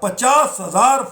50,000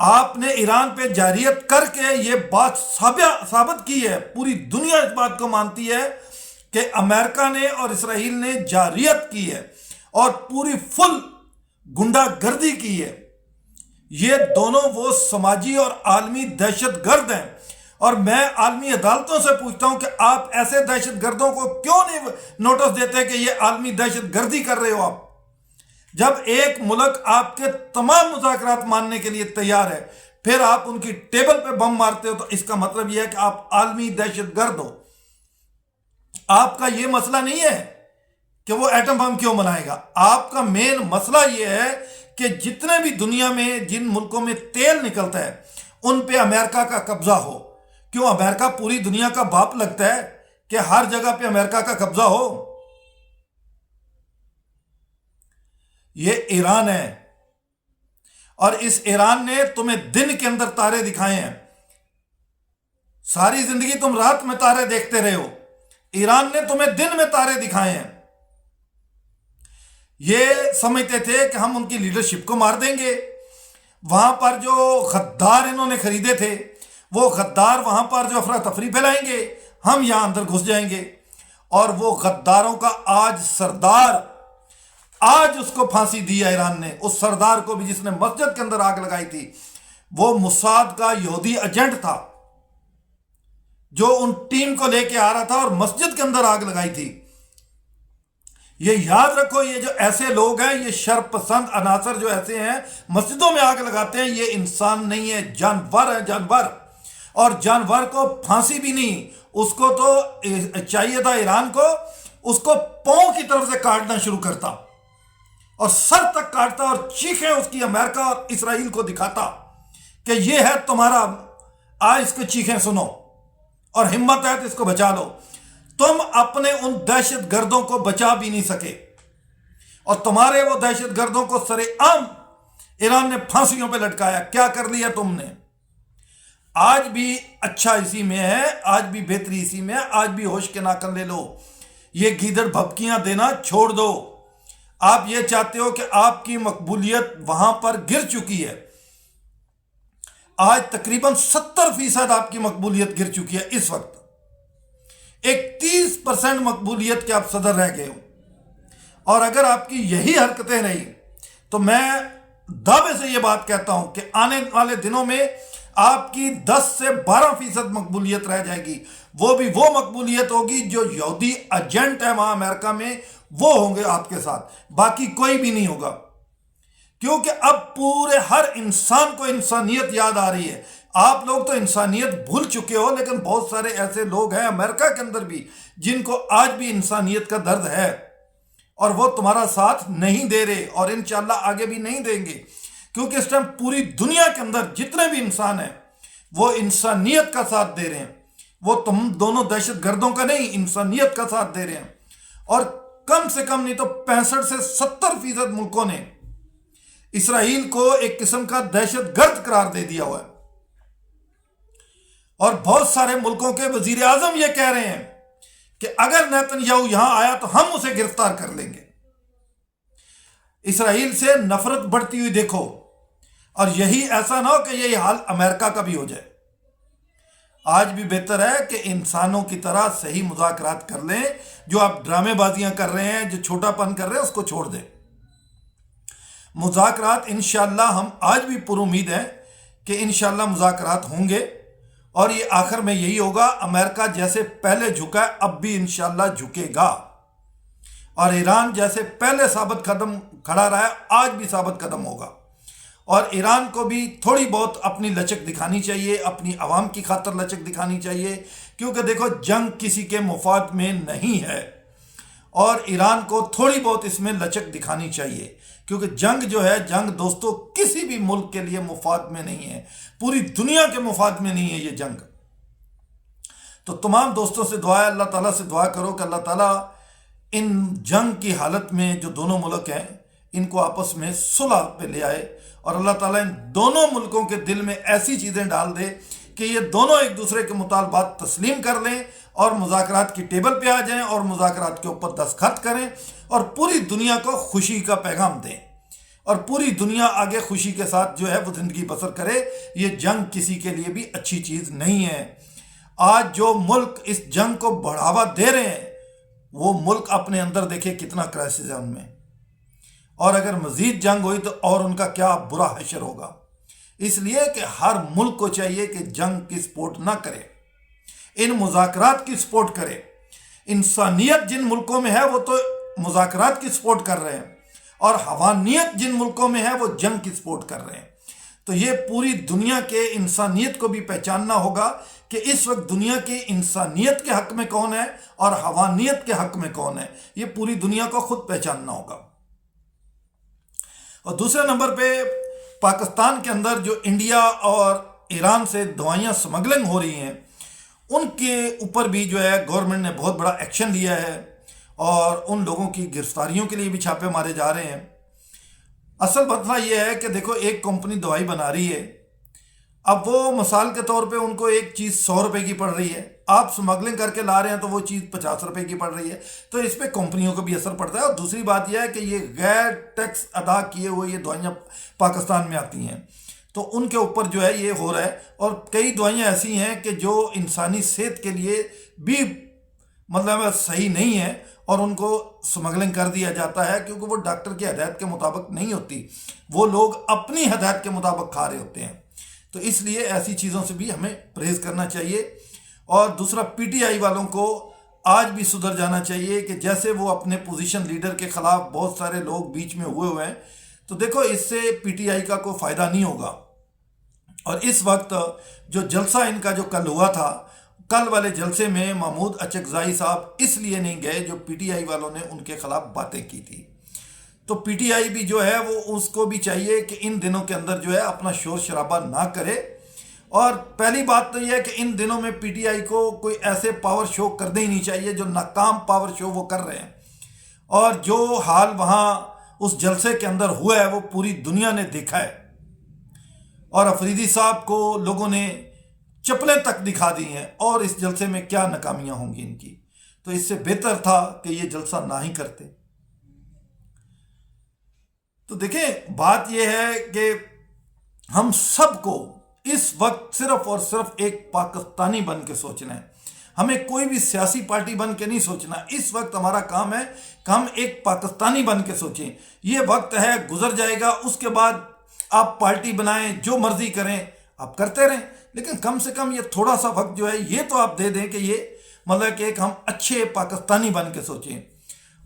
آپ نے ایران پہ جارحیت کر کے یہ بات ثابت کی ہے، پوری دنیا اس بات کو مانتی ہے کہ امریکہ نے اور اسرائیل نے جارحیت کی ہے اور پوری فل گنڈا گردی کی ہے۔ یہ دونوں وہ سماجی اور عالمی دہشت گرد ہیں، اور میں عالمی عدالتوں سے پوچھتا ہوں کہ آپ ایسے دہشت گردوں کو کیوں نہیں نوٹس دیتے کہ یہ عالمی دہشت گردی کر رہے ہو آپ؟ جب ایک ملک آپ کے تمام مذاکرات ماننے کے لیے تیار ہے، پھر آپ ان کی ٹیبل پہ بم مارتے ہو، تو اس کا مطلب یہ ہے کہ آپ عالمی دہشت گرد ہو۔ آپ کا یہ مسئلہ نہیں ہے کہ وہ ایٹم بم کیوں بنائے گا، آپ کا مین مسئلہ یہ ہے کہ جتنے بھی دنیا میں جن ملکوں میں تیل نکلتا ہے ان پہ امریکہ کا قبضہ ہو۔ کیوں امریکہ پوری دنیا کا باپ لگتا ہے کہ ہر جگہ پہ امریکہ کا قبضہ ہو؟ یہ ایران ہے، اور اس ایران نے تمہیں دن کے اندر تارے دکھائے ہیں۔ ساری زندگی تم رات میں تارے دیکھتے رہے ہو، ایران نے تمہیں دن میں تارے دکھائے ہیں۔ یہ سمجھتے تھے کہ ہم ان کی لیڈرشپ کو مار دیں گے، وہاں پر جو غدار انہوں نے خریدے تھے وہ غدار وہاں پر جو افراتفری پھیلائیں گے، ہم یہاں اندر گھس جائیں گے۔ اور وہ غداروں کا آج سردار، آج اس کو پھانسی دیا ایران نے، اس سردار کو بھی جس نے مسجد کے اندر آگ لگائی تھی۔ وہ موساد کا یہودی ایجنٹ تھا جو ان ٹیم کو لے کے آ رہا تھا اور مسجد کے اندر آگ لگائی تھی۔ یہ یاد رکھو، یہ جو ایسے لوگ ہیں، یہ شر پسند عناصر جو ایسے ہیں مسجدوں میں آگ لگاتے ہیں، یہ انسان نہیں ہے، جانور ہے، جانور۔ اور جانور کو پھانسی بھی نہیں، اس کو تو چاہیے تھا ایران کو اس کو پاؤں کی طرف سے کاٹنا شروع کرتا اور سر تک کاٹتا اور چیخیں اس کی امریکہ اور اسرائیل کو دکھاتا کہ یہ ہے تمہارا، آج اس کو چیخیں سنو اور ہمت ہے تو اس کو بچا لو۔ تم اپنے ان دہشت گردوں کو بچا بھی نہیں سکے، اور تمہارے وہ دہشت گردوں کو سر عام ایران نے پھانسیوں پہ لٹکایا۔ کیا کر لیا تم نے؟ آج بھی اچھا اسی میں ہے، آج بھی بہتری اسی میں ہے، آج بھی ہوش کے ناکن لے لو، یہ گیدڑ بھبکیاں دینا چھوڑ دو۔ آپ یہ چاہتے ہو کہ آپ کی مقبولیت وہاں پر گر چکی ہے، آج تقریباً 70% آپ کی مقبولیت گر چکی ہے، اس وقت ایک 30% مقبولیت کے آپ صدر رہ گئے ہو۔ اور اگر آپ کی یہی حرکتیں رہی تو میں دعوے سے یہ بات کہتا ہوں کہ آنے والے دنوں میں آپ کی 10 سے 12% مقبولیت رہ جائے گی، وہ بھی وہ مقبولیت ہوگی جو یہودی ایجنٹ ہے وہاں امریکہ میں، وہ ہوں گے آپ کے ساتھ، باقی کوئی بھی نہیں ہوگا۔ کیونکہ اب پورے ہر انسان کو انسانیت یاد آ رہی ہے۔ آپ لوگ تو انسانیت بھول چکے ہو، لیکن بہت سارے ایسے لوگ ہیں امریکہ کے اندر بھی جن کو آج بھی انسانیت کا درد ہے، اور وہ تمہارا ساتھ نہیں دے رہے، اور انشاءاللہ آگے بھی نہیں دیں گے، کیونکہ اس ٹائم پوری دنیا کے اندر جتنے بھی انسان ہیں وہ انسانیت کا ساتھ دے رہے ہیں، وہ تم دونوں دہشت گردوں کا نہیں، انسانیت کا ساتھ دے رہے ہیں۔ اور کم سے کم نہیں تو 65 سے 70% ملکوں نے اسرائیل کو ایک قسم کا دہشت گرد قرار دے دیا ہوا ہے، اور بہت سارے ملکوں کے وزیر اعظم یہ کہہ رہے ہیں کہ اگر نیتن یاہو یہاں آیا تو ہم اسے گرفتار کر لیں گے۔ اسرائیل سے نفرت بڑھتی ہوئی دیکھو، اور یہی ایسا نہ ہو کہ یہ حال امریکہ کا بھی ہو جائے۔ آج بھی بہتر ہے کہ انسانوں کی طرح صحیح مذاکرات کر لیں، جو آپ ڈرامے بازیاں کر رہے ہیں، جو چھوٹا پن کر رہے ہیں، اس کو چھوڑ دیں۔ مذاکرات انشاءاللہ ہم آج بھی پر امید ہیں کہ انشاءاللہ مذاکرات ہوں گے، اور یہ آخر میں یہی ہوگا، امریکہ جیسے پہلے جھکا ہے اب بھی انشاءاللہ جھکے گا، اور ایران جیسے پہلے ثابت قدم کھڑا رہا ہے آج بھی ثابت قدم ہوگا۔ اور ایران کو بھی تھوڑی بہت اپنی لچک دکھانی چاہیے، اپنی عوام کی خاطر لچک دکھانی چاہیے، کیونکہ دیکھو جنگ کسی کے مفاد میں نہیں ہے، اور ایران کو تھوڑی بہت اس میں لچک دکھانی چاہیے، کیونکہ جنگ جو ہے، جنگ دوستو کسی بھی ملک کے لیے مفاد میں نہیں ہے، پوری دنیا کے مفاد میں نہیں ہے یہ جنگ۔ تو تمام دوستوں سے دعا ہے، اللہ تعالیٰ سے دعا کرو کہ اللہ تعالیٰ ان جنگ کی حالت میں جو دونوں ملک ہیں ان کو آپس میں صلح پہ لے آئے، اور اللہ تعالیٰ ان دونوں ملکوں کے دل میں ایسی چیزیں ڈال دے کہ یہ دونوں ایک دوسرے کے مطالبات تسلیم کر لیں اور مذاکرات کی ٹیبل پہ آ جائیں اور مذاکرات کے اوپر دستخط کریں اور پوری دنیا کو خوشی کا پیغام دیں۔ اور پوری دنیا آگے خوشی کے ساتھ جو ہے وہ زندگی بسر کرے۔ یہ جنگ کسی کے لیے بھی اچھی چیز نہیں ہے۔ آج جو ملک اس جنگ کو بڑھاوا دے رہے ہیں وہ ملک اپنے اندر دیکھے کتنا کرائسس ہے ان میں، اور اگر مزید جنگ ہوئی تو اور ان کا کیا برا حشر ہوگا۔ اس لیے کہ ہر ملک کو چاہیے کہ جنگ کی سپورٹ نہ کرے، ان مذاکرات کی سپورٹ کرے۔ انسانیت جن ملکوں میں ہے وہ تو مذاکرات کی سپورٹ کر رہے ہیں، اور حیوانیت جن ملکوں میں ہے وہ جنگ کی سپورٹ کر رہے ہیں۔ تو یہ پوری دنیا کے انسانیت کو بھی پہچاننا ہوگا کہ اس وقت دنیا کی انسانیت کے حق میں کون ہے اور حیوانیت کے حق میں کون ہے، یہ پوری دنیا کو خود پہچاننا ہوگا۔ اور دوسرے نمبر پہ پاکستان کے اندر جو انڈیا اور ایران سے دوائیاں سمگلنگ ہو رہی ہیں ان کے اوپر بھی جو ہے گورنمنٹ نے بہت بڑا ایکشن لیا ہے، اور ان لوگوں کی گرفتاریوں کے لیے بھی چھاپے مارے جا رہے ہیں۔ اصل مسئلہ یہ ہے کہ دیکھو ایک کمپنی دوائی بنا رہی ہے، اب وہ مثال کے طور پہ ان کو ایک چیز 100 روپے کی پڑ رہی ہے، آپ سمگلنگ کر کے لا رہے ہیں تو وہ چیز 50 روپے کی پڑ رہی ہے، تو اس پہ کمپنیوں کو بھی اثر پڑتا ہے۔ اور دوسری بات یہ ہے کہ یہ غیر ٹیکس ادا کیے ہوئے یہ دوائیاں پاکستان میں آتی ہیں تو ان کے اوپر جو ہے یہ ہو رہا ہے، اور کئی دوائیاں ایسی ہیں کہ جو انسانی صحت کے لیے بھی مطلب صحیح نہیں ہے، اور ان کو سمگلنگ کر دیا جاتا ہے کیونکہ وہ ڈاکٹر کی ہدایت کے مطابق نہیں ہوتی، وہ لوگ اپنی ہدایت کے مطابق کھا رہے ہوتے ہیں۔ تو اس لیے ایسی چیزوں سے بھی ہمیں پرہیز کرنا چاہیے۔ اور دوسرا پی ٹی آئی والوں کو آج بھی سدھر جانا چاہیے کہ جیسے وہ اپنے پوزیشن لیڈر کے خلاف بہت سارے لوگ بیچ میں ہوئے ہیں، تو دیکھو اس سے پی ٹی آئی کا کوئی فائدہ نہیں ہوگا۔ اور اس وقت جو جلسہ ان کا جو کل ہوا تھا، کل والے جلسے میں محمود اچکزائی صاحب اس لیے نہیں گئے، جو پی ٹی آئی والوں نے ان کے خلاف باتیں کی تھی۔ تو پی ٹی آئی بھی جو ہے وہ اس کو بھی چاہیے کہ ان دنوں کے اندر جو ہے اپنا شور شرابہ نہ کرے۔ اور پہلی بات تو یہ ہے کہ ان دنوں میں پی ٹی آئی کو کوئی ایسے پاور شو کرنے ہی نہیں چاہیے جو ناکام پاور شو وہ کر رہے ہیں، اور جو حال وہاں اس جلسے کے اندر ہوا ہے وہ پوری دنیا نے دیکھا ہے، اور افریدی صاحب کو لوگوں نے چپلیں تک دکھا دی ہیں، اور اس جلسے میں کیا ناکامیاں ہوں گی ان کی۔ تو اس سے بہتر تھا کہ یہ جلسہ نہ ہی کرتے۔ تو دیکھیں بات یہ ہے کہ ہم سب کو اس وقت صرف اور صرف ایک پاکستانی بن کے سوچنا ہے، ہمیں کوئی بھی سیاسی پارٹی بن کے نہیں سوچنا۔ اس وقت ہمارا کام ہے کہ ہم ایک پاکستانی بن کے سوچیں۔ یہ وقت ہے گزر جائے گا، اس کے بعد آپ پارٹی بنائیں، جو مرضی کریں آپ کرتے رہیں، لیکن کم سے کم یہ تھوڑا سا وقت جو ہے یہ تو آپ دے دیں کہ یہ مطلب کہ ایک ہم اچھے پاکستانی بن کے سوچیں۔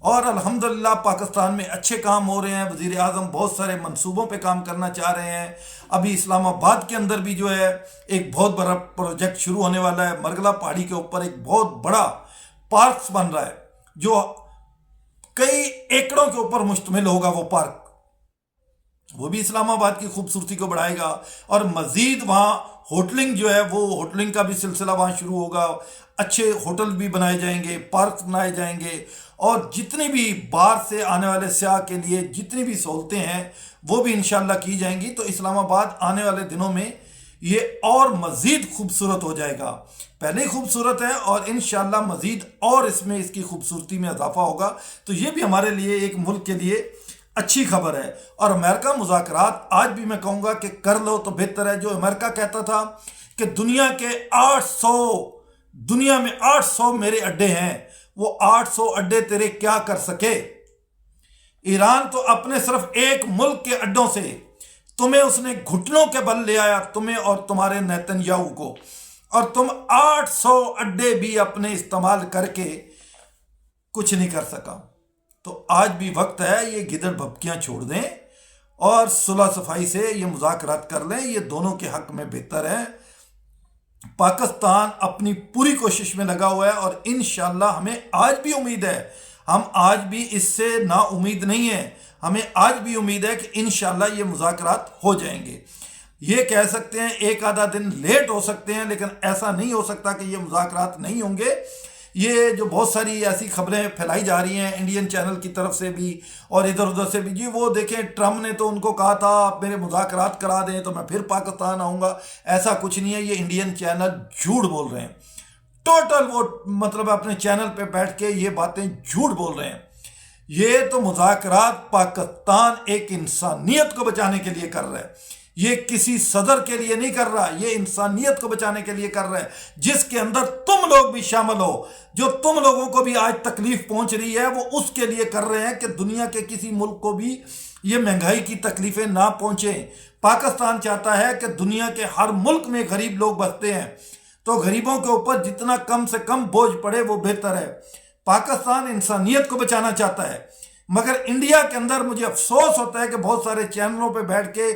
اور الحمدللہ پاکستان میں اچھے کام ہو رہے ہیں، وزیر اعظم بہت سارے منصوبوں پہ کام کرنا چاہ رہے ہیں۔ ابھی اسلام آباد کے اندر بھی جو ہے ایک بہت بڑا پروجیکٹ شروع ہونے والا ہے، مرگلا پہاڑی کے اوپر ایک بہت بڑا پارکس بن رہا ہے جو کئی ایکڑوں کے اوپر مشتمل ہوگا۔ وہ پارک وہ بھی اسلام آباد کی خوبصورتی کو بڑھائے گا، اور مزید وہاں ہوٹلنگ جو ہے وہ ہوٹلنگ کا بھی سلسلہ وہاں شروع ہوگا، اچھے ہوٹل بھی بنائے جائیں گے، پارکس بنائے جائیں گے، اور جتنی بھی باہر سے آنے والے سیاح کے لیے جتنی بھی سہولتیں ہیں وہ بھی انشاءاللہ کی جائیں گی۔ تو اسلام آباد آنے والے دنوں میں یہ اور مزید خوبصورت ہو جائے گا، پہلے ہی خوبصورت ہے اور انشاءاللہ مزید اور اس میں اس کی خوبصورتی میں اضافہ ہوگا۔ تو یہ بھی ہمارے لیے ایک ملک کے لیے اچھی خبر ہے۔ اور امریکہ مذاکرات آج بھی میں کہوں گا کہ کر لو تو بہتر ہے۔ جو امریکہ کہتا تھا کہ دنیا میں 800 میرے اڈے ہیں، وہ 800 اڈے تیرے کیا کر سکے؟ ایران تو اپنے صرف ایک ملک کے اڈوں سے تمہیں اس نے گھٹنوں کے بل لے آیا، تمہیں اور تمہارے نیتن یاہو کو، اور تم 800 اڈے بھی اپنے استعمال کر کے کچھ نہیں کر سکا۔ تو آج بھی وقت ہے یہ گدڑ بھبکیاں چھوڑ دیں اور صلح صفائی سے یہ مذاکرات کر لیں، یہ دونوں کے حق میں بہتر ہے۔ پاکستان اپنی پوری کوشش میں لگا ہوا ہے، اور انشاءاللہ ہمیں آج بھی امید ہے، ہم آج بھی اس سے نا امید نہیں ہیں، ہمیں آج بھی امید ہے کہ انشاءاللہ یہ مذاکرات ہو جائیں گے۔ یہ کہہ سکتے ہیں ایک آدھا دن لیٹ ہو سکتے ہیں، لیکن ایسا نہیں ہو سکتا کہ یہ مذاکرات نہیں ہوں گے۔ یہ جو بہت ساری ایسی خبریں پھیلائی جا رہی ہیں انڈین چینل کی طرف سے بھی اور ادھر ادھر سے بھی، جی وہ دیکھیں ٹرمپ نے تو ان کو کہا تھا آپ میرے مذاکرات کرا دیں تو میں پھر پاکستان آؤں گا، ایسا کچھ نہیں ہے۔ یہ انڈین چینل جھوٹ بول رہے ہیں، ٹوٹل وہ مطلب اپنے چینل پہ بیٹھ کے یہ باتیں جھوٹ بول رہے ہیں۔ یہ تو مذاکرات پاکستان ایک انسانیت کو بچانے کے لیے کر رہا ہے، یہ کسی صدر کے لیے نہیں کر رہا، یہ انسانیت کو بچانے کے لیے کر رہا ہے، جس کے اندر تم لوگ بھی شامل ہو۔ جو تم لوگوں کو بھی آج تکلیف پہنچ رہی ہے وہ اس کے لیے کر رہے ہیں کہ دنیا کے کسی ملک کو بھی یہ مہنگائی کی تکلیفیں نہ پہنچیں۔ پاکستان چاہتا ہے کہ دنیا کے ہر ملک میں غریب لوگ بستے ہیں، تو غریبوں کے اوپر جتنا کم سے کم بوجھ پڑے وہ بہتر ہے۔ پاکستان انسانیت کو بچانا چاہتا ہے، مگر انڈیا کے اندر مجھے افسوس ہوتا ہے کہ بہت سارے چینلوں پہ بیٹھ کے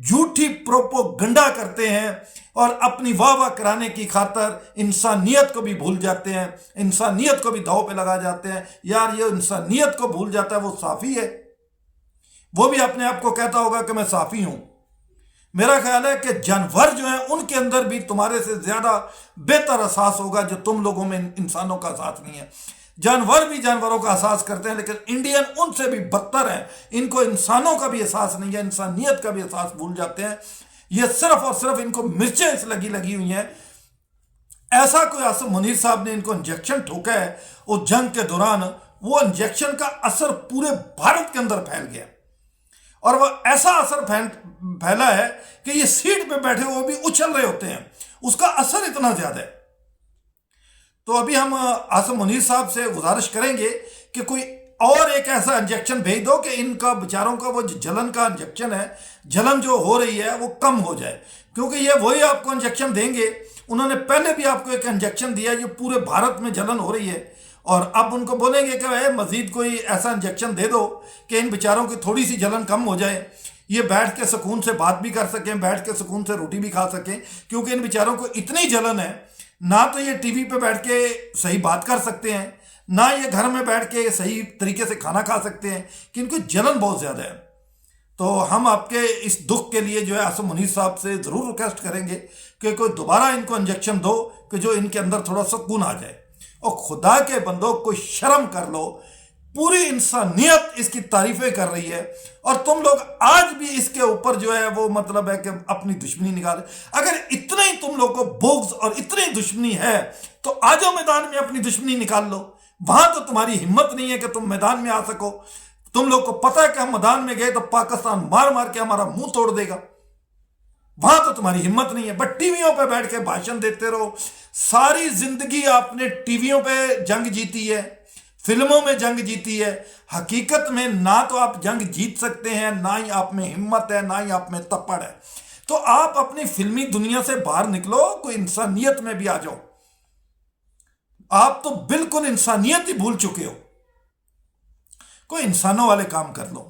جھوٹی پروپوگنڈا کرتے ہیں اور اپنی واہ واہ کرانے کی خاطر انسانیت کو بھی بھول جاتے ہیں، انسانیت کو بھی داؤ پہ لگا جاتے ہیں۔ یار یہ انسانیت کو بھول جاتا ہے وہ صافی ہے، وہ بھی اپنے آپ کو کہتا ہوگا کہ میں صافی ہوں۔ میرا خیال ہے کہ جانور جو ہیں ان کے اندر بھی تمہارے سے زیادہ بہتر احساس ہوگا، جو تم لوگوں میں انسانوں کا احساس نہیں ہے۔ جانور بھی جانوروں کا احساس کرتے ہیں، لیکن انڈین ان سے بھی بدتر ہیں، ان کو انسانوں کا بھی احساس نہیں ہے، انسانیت کا بھی احساس بھول جاتے ہیں۔ یہ صرف اور صرف ان کو مرچیں اس لگی ہوئی ہیں۔ ایسا کوئی عاصم منیر صاحب نے ان کو انجیکشن ٹھوکا ہے وہ جنگ کے دوران، وہ انجیکشن کا اثر پورے بھارت کے اندر پھیل گیا، اور وہ ایسا اثر پھیلا ہے کہ یہ سیٹ پہ بیٹھے ہوئے بھی اچھل رہے ہوتے ہیں، اس کا اثر اتنا زیادہ ہے۔ تو ابھی ہم عاصم منیر صاحب سے گزارش کریں گے کہ کوئی اور ایک ایسا انجیکشن بھیج دو کہ ان کا بیچاروں کا وہ جلن کا انجیکشن ہے، جلن جو ہو رہی ہے وہ کم ہو جائے، کیونکہ یہ وہی آپ کو انجیکشن دیں گے، انہوں نے پہلے بھی آپ کو ایک انجیکشن دیا جو پورے بھارت میں جلن ہو رہی ہے، اور اب ان کو بولیں گے کہ مزید کوئی ایسا انجیکشن دے دو کہ ان بیچاروں کی تھوڑی سی جلن کم ہو جائے، یہ بیٹھ کے سکون سے بات بھی کر سکیں، بیٹھ کے سکون سے روٹی بھی کھا سکیں، کیونکہ ان بیچاروں کو اتنی جلن ہے، نہ تو یہ ٹی وی پہ بیٹھ کے صحیح بات کر سکتے ہیں، نہ یہ گھر میں بیٹھ کے صحیح طریقے سے کھانا کھا سکتے ہیں، کہ ان کو جلن بہت زیادہ ہے۔ تو ہم آپ کے اس دکھ کے لیے جو ہے عاصم منیر صاحب سے ضرور ریکویسٹ کریں گے کہ کوئی دوبارہ ان کو انجیکشن دو کہ جو ان کے اندر تھوڑا سکون آ جائے۔ اور خدا کے بندوں کو شرم کر لو، پوری انسانیت اس کی تعریفیں کر رہی ہے، اور تم لوگ آج بھی اس کے اوپر جو ہے وہ مطلب ہے کہ اپنی دشمنی نکالے۔ اگر اتنا ہی تم لوگ کو بغض اور اتنی دشمنی ہے تو آ جاؤ میدان میں اپنی دشمنی نکال لو، وہاں تو تمہاری ہمت نہیں ہے کہ تم میدان میں آ سکو۔ تم لوگ کو پتہ ہے کہ ہم میدان میں گئے تو پاکستان مار مار کے ہمارا منہ توڑ دے گا، وہاں تو تمہاری ہمت نہیں ہے، بٹ ٹی ویوں پہ بیٹھ کے بھاشن دیتے رہو۔ ساری زندگی آپ نے ٹی ویوں پہ جنگ جیتی ہے، فلموں میں جنگ جیتی ہے، حقیقت میں نہ تو آپ جنگ جیت سکتے ہیں، نہ ہی آپ میں ہمت ہے، نہ ہی آپ میں تپڑ ہے۔ تو آپ اپنی فلمی دنیا سے باہر نکلو، کوئی انسانیت میں بھی آ جاؤ۔ آپ تو بالکل انسانیت ہی بھول چکے ہو، کوئی انسانوں والے کام کر لو،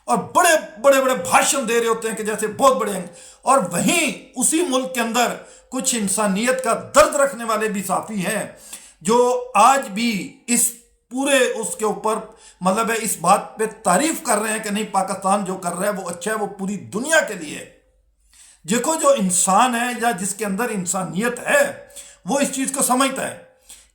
اور بڑے بڑے بڑے بھاشن دے رہے ہوتے ہیں کہ جیسے بہت بڑے ہیں، اور وہیں اسی ملک کے اندر کچھ انسانیت کا درد رکھنے والے بھی صافی ہیں جو آج بھی اس پورے اس کے اوپر مطلب ہے اس بات پہ تعریف کر رہے ہیں کہ نہیں پاکستان جو کر رہا ہے وہ اچھا ہے، وہ پوری دنیا کے لیے ہے۔ دیکھو جو انسان ہے یا جس کے اندر انسانیت ہے وہ اس چیز کو سمجھتا ہے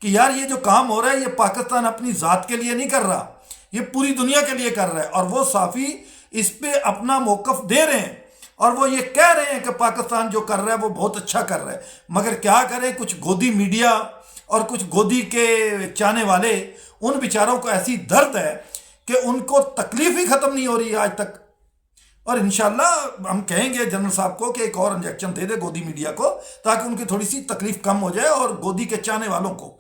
کہ یار یہ جو کام ہو رہا ہے یہ پاکستان اپنی ذات کے لیے نہیں کر رہا، یہ پوری دنیا کے لیے کر رہا ہے، اور وہ صافی اس پہ اپنا موقف دے رہے ہیں، اور وہ یہ کہہ رہے ہیں کہ پاکستان جو کر رہا ہے وہ بہت اچھا کر رہا ہے۔ مگر کیا کریں، کچھ گودی میڈیا اور کچھ گودی کے چاہنے والے، ان بیچاروں کو ایسی درد ہے کہ ان کو تکلیف ہی ختم نہیں ہو رہی آج تک۔ اور انشاءاللہ ہم کہیں گے جنرل صاحب کو کہ ایک اور انجیکشن دے دے گودی میڈیا کو، تاکہ ان کی تھوڑی سی تکلیف کم ہو جائے، اور گودی کے چاہنے والوں کو۔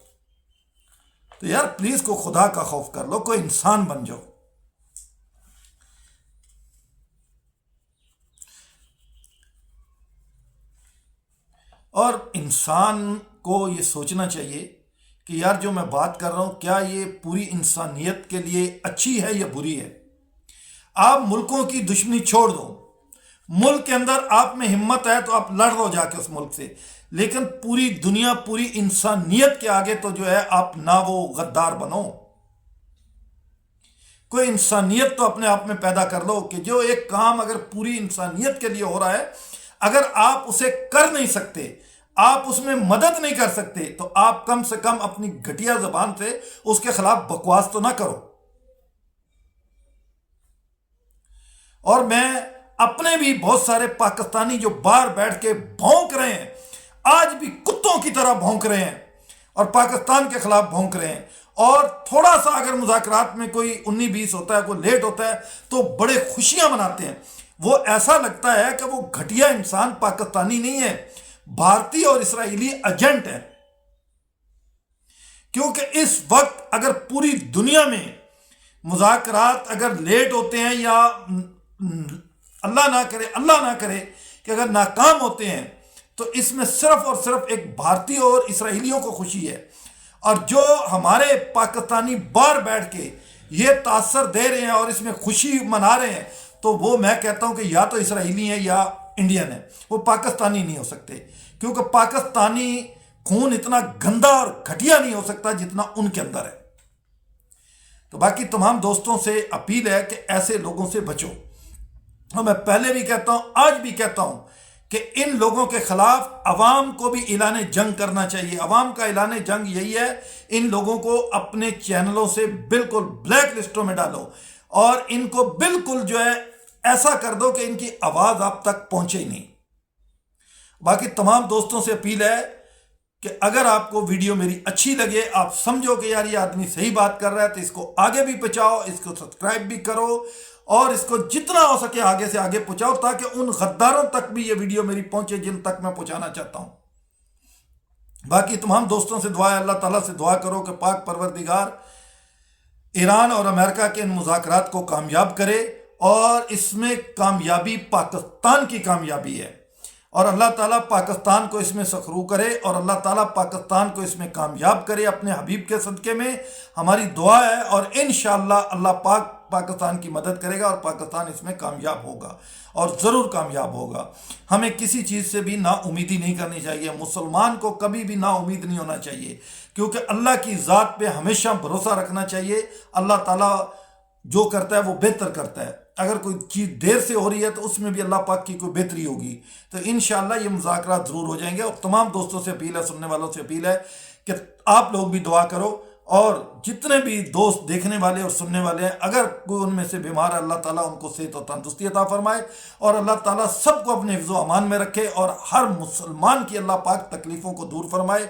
تو یار پلیز کو خدا کا خوف کر لو، کوئی انسان بن جاؤ۔ اور انسان کو یہ سوچنا چاہیے کہ یار جو میں بات کر رہا ہوں کیا یہ پوری انسانیت کے لیے اچھی ہے یا بری ہے۔ آپ ملکوں کی دشمنی چھوڑ دو، ملک کے اندر آپ میں ہمت ہے تو آپ لڑ لو جا کے اس ملک سے، لیکن پوری دنیا پوری انسانیت کے آگے تو جو ہے آپ نہ وہ غدار بنو۔ کوئی انسانیت تو اپنے آپ میں پیدا کر لو کہ جو ایک کام اگر پوری انسانیت کے لیے ہو رہا ہے، اگر آپ اسے کر نہیں سکتے، آپ اس میں مدد نہیں کر سکتے، تو آپ کم سے کم اپنی گھٹیا زبان سے اس کے خلاف بکواس تو نہ کرو۔ اور میں اپنے بھی بہت سارے پاکستانی جو باہر بیٹھ کے بھونک رہے ہیں، آج بھی کتوں کی طرح بھونک رہے ہیں اور پاکستان کے خلاف بھونک رہے ہیں، اور تھوڑا سا اگر مذاکرات میں کوئی 19-20 ہوتا ہے، کوئی لیٹ ہوتا ہے تو بڑے خوشیاں مناتے ہیں. وہ ایسا لگتا ہے کہ وہ گھٹیا انسان پاکستانی نہیں ہے، بھارتی اور اسرائیلی ایجنٹ ہے. کیونکہ اس وقت اگر پوری دنیا میں مذاکرات اگر لیٹ ہوتے ہیں یا اللہ نہ کرے کہ اگر ناکام ہوتے ہیں، تو اس میں صرف اور صرف ایک بھارتی اور اسرائیلیوں کو خوشی ہے. اور جو ہمارے پاکستانی باہر بیٹھ کے یہ تاثر دے رہے ہیں اور اس میں خوشی منا رہے ہیں، تو وہ میں کہتا ہوں کہ یا تو اسرائیلی ہیں یا انڈین ہیں، وہ پاکستانی نہیں ہو سکتے. کیونکہ پاکستانی خون اتنا گندا اور گھٹیا نہیں ہو سکتا جتنا ان کے اندر ہے. تو باقی تمام دوستوں سے اپیل ہے کہ ایسے لوگوں سے بچو. اور میں پہلے بھی کہتا ہوں، آج بھی کہتا ہوں کہ ان لوگوں کے خلاف عوام کو بھی اعلان جنگ کرنا چاہیے. عوام کا اعلان جنگ یہی ہے، ان لوگوں کو اپنے چینلوں سے بالکل بلیک لسٹوں میں ڈالو اور ان کو بالکل جو ہے ایسا کر دو کہ ان کی آواز آپ تک پہنچے ہی نہیں. باقی تمام دوستوں سے اپیل ہے کہ اگر آپ کو ویڈیو میری اچھی لگے، آپ سمجھو کہ یار یہ آدمی صحیح بات کر رہا ہے، تو اس کو آگے بھی پہنچاؤ، اس کو سبسکرائب بھی کرو اور اس کو جتنا ہو سکے آگے سے آگے پہنچاؤ، تاکہ ان غداروں تک بھی یہ ویڈیو میری پہنچے جن تک میں پہنچانا چاہتا ہوں. باقی تمام دوستوں سے دعا ہے، اللہ تعالیٰ سے دعا کرو کہ پاک پروردگار ایران اور امریکہ کے ان مذاکرات کو کامیاب کرے، اور اس میں کامیابی پاکستان کی کامیابی ہے، اور اللہ تعالیٰ پاکستان کو اس میں سخرو کرے، اور اللہ تعالیٰ پاکستان کو اس میں کامیاب کرے اپنے حبیب کے صدقے میں. ہماری دعا ہے، اور انشاءاللہ اللہ پاک پاکستان کی مدد کرے گا اور پاکستان اس میں کامیاب ہوگا، اور ضرور کامیاب ہوگا. ہمیں کسی چیز سے بھی نا امیدی نہیں کرنی چاہیے. مسلمان کو کبھی بھی نا امید نہیں ہونا چاہیے، کیونکہ اللہ کی ذات پہ ہمیشہ بھروسہ رکھنا چاہیے. اللہ تعالیٰ جو کرتا ہے وہ بہتر کرتا ہے. اگر کوئی چیز دیر سے ہو رہی ہے تو اس میں بھی اللہ پاک کی کوئی بہتری ہوگی. تو انشاءاللہ یہ مذاکرات ضرور ہو جائیں گے. اور تمام دوستوں سے اپیل ہے، سننے والوں سے اپیل ہے کہ آپ لوگ بھی دعا کرو، اور جتنے بھی دوست دیکھنے والے اور سننے والے ہیں، اگر کوئی ان میں سے بیمار ہے، اللہ تعالیٰ ان کو صحت و تندرستی عطا فرمائے، اور اللہ تعالیٰ سب کو اپنے حفظ و امان میں رکھے، اور ہر مسلمان کی اللہ پاک تکلیفوں کو دور فرمائے.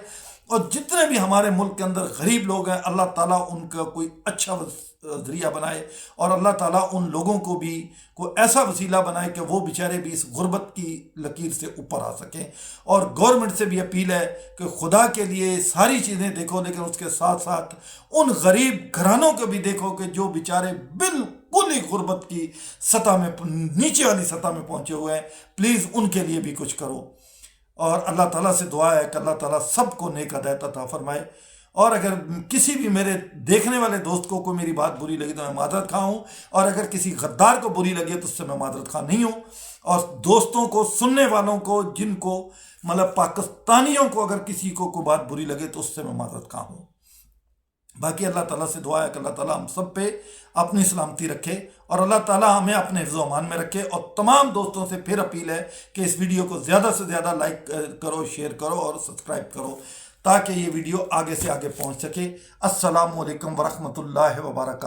اور جتنے بھی ہمارے ملک کے اندر غریب لوگ ہیں، اللہ تعالیٰ ان کا کوئی اچھا ذریعہ بنائے، اور اللہ تعالیٰ ان لوگوں کو بھی کوئی ایسا وسیلہ بنائے کہ وہ بیچارے بھی اس غربت کی لکیر سے اوپر آ سکیں. اور گورنمنٹ سے بھی اپیل ہے کہ خدا کے لیے ساری چیزیں دیکھو، لیکن اس کے ساتھ ساتھ ان غریب گھرانوں کو بھی دیکھو کہ جو بیچارے بالکل ہی غربت کی سطح میں، نیچے والی سطح میں پہنچے ہوئے ہیں. پلیز ان کے لیے بھی کچھ کرو. اور اللہ تعالیٰ سے دعا ہے کہ اللہ تعالیٰ سب کو نیک ہدایت عطا فرمائے. اور اگر کسی بھی میرے دیکھنے والے دوست کو کوئی میری بات بری لگی تو میں معذرت خواہ ہوں، اور اگر کسی غدار کو بری لگی تو اس سے میں معذرت خواہ نہیں ہوں. اور دوستوں کو، سننے والوں کو، جن کو مطلب پاکستانیوں کو اگر کسی کو کوئی بات بری لگے تو اس سے میں معذرت خواہ ہوں. باقی اللہ تعالیٰ سے دعا ہے کہ اللہ تعالیٰ ہم سب پہ اپنی سلامتی رکھے، اور اللہ تعالیٰ ہمیں اپنے حفظ و امان میں رکھے. اور تمام دوستوں سے پھر اپیل ہے کہ اس ویڈیو کو زیادہ سے زیادہ لائک کرو، شیئر کرو اور سبسکرائب کرو، تاکہ یہ ویڈیو آگے سے آگے پہنچ سکے. السلام علیکم ورحمۃ اللہ وبرکاتہ.